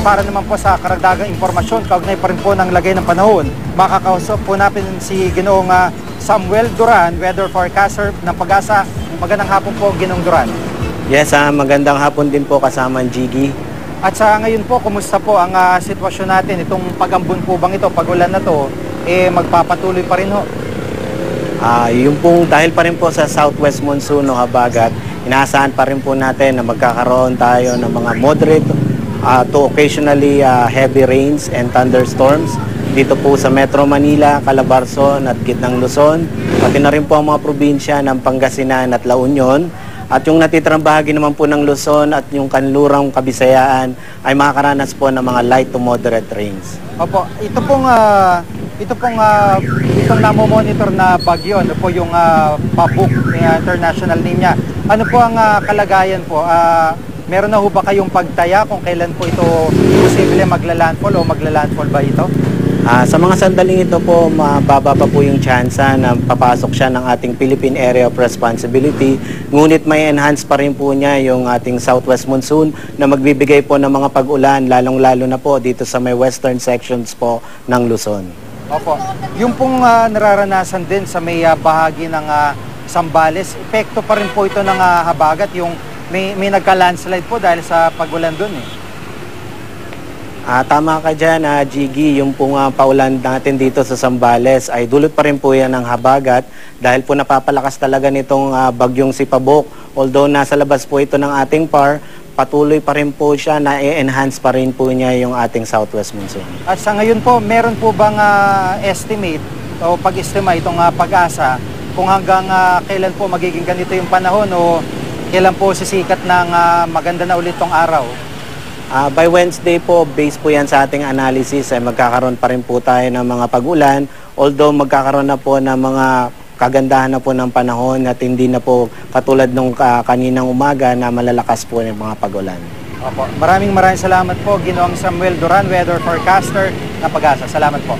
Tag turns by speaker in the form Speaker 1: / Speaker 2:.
Speaker 1: para naman po sa karagdagang impormasyon, kaugnay pa rin po ng lagay ng panahon, makakausap po natin si Ginoong Samuel Duran, weather forecaster ng Pag-asa. Magandang hapon po, Ginoong Duran.
Speaker 2: Yes, magandang hapon din po kasama ang Jiggy.
Speaker 1: At sa ngayon po, kumusta po ang sitwasyon natin? Itong pag-ambon po bang ito, pag-ulan na to, magpapatuloy pa rin ho?
Speaker 2: Yung pong dahil pa rin po sa southwest monsoon o habagat, inaasahan pa rin po natin na magkakaroon tayo ng mga moderate to occasionally heavy rains and thunderstorms dito po sa Metro Manila, Calabarzon at Gitnang Luzon, pati na rin po ang mga probinsya ng Pangasinan at La Union. At yung natitirang bahagi naman po ng Luzon at yung kanlurang Kabisayaan ay makakaranas po ng mga light to moderate rains.
Speaker 1: Opo, itong namomonitor na bagyo, ano po yung Pabuk, international name niya. Ano po ang kalagayan po? Meron na ho ba kayong pagtaya kung kailan po ito posible magla-landfall o magla-landfall ba ito?
Speaker 2: Sa mga sandaling ito po, mababa pa po yung tsansa na papasok siya ng ating Philippine Area of Responsibility. Ngunit may enhance pa rin po niya yung ating southwest monsoon na magbibigay po ng mga pag-ulan, lalong-lalo na po dito sa may western sections po ng Luzon.
Speaker 1: Opo. Yung pong nararanasan din sa may bahagi ng Zambales, epekto pa rin po ito ng habagat, yung may nagka-landslide po dahil sa pag-ulan doon eh.
Speaker 2: Tama ka dyan, Jiggy, yung pong paulan natin dito sa Zambales ay dulot pa rin po yan ng habagat dahil po napapalakas talaga nitong bagyong si Pabuk. Although nasa labas po ito ng ating PAR, patuloy pa rin po siya na i-enhance pa rin po niya yung ating southwest monsoon. At
Speaker 1: sa ngayon po, meron po bang estimate o pag-estima itong Pag-asa kung hanggang kailan po magiging ganito yung panahon o kailan po sisikat ng maganda na ulit tong araw?
Speaker 2: By Wednesday po, based po yan sa ating analysis, ay magkakaroon pa rin po tayo ng mga pag-ulan. Although magkakaroon na po ng mga kagandahan na po ng panahon at hindi na po katulad nung kaninang umaga na malalakas po ng mga pag-ulan.
Speaker 1: Opo. Maraming salamat po, Ginoong Samuel Duran, weather forecaster ng Pag-asa. Salamat po.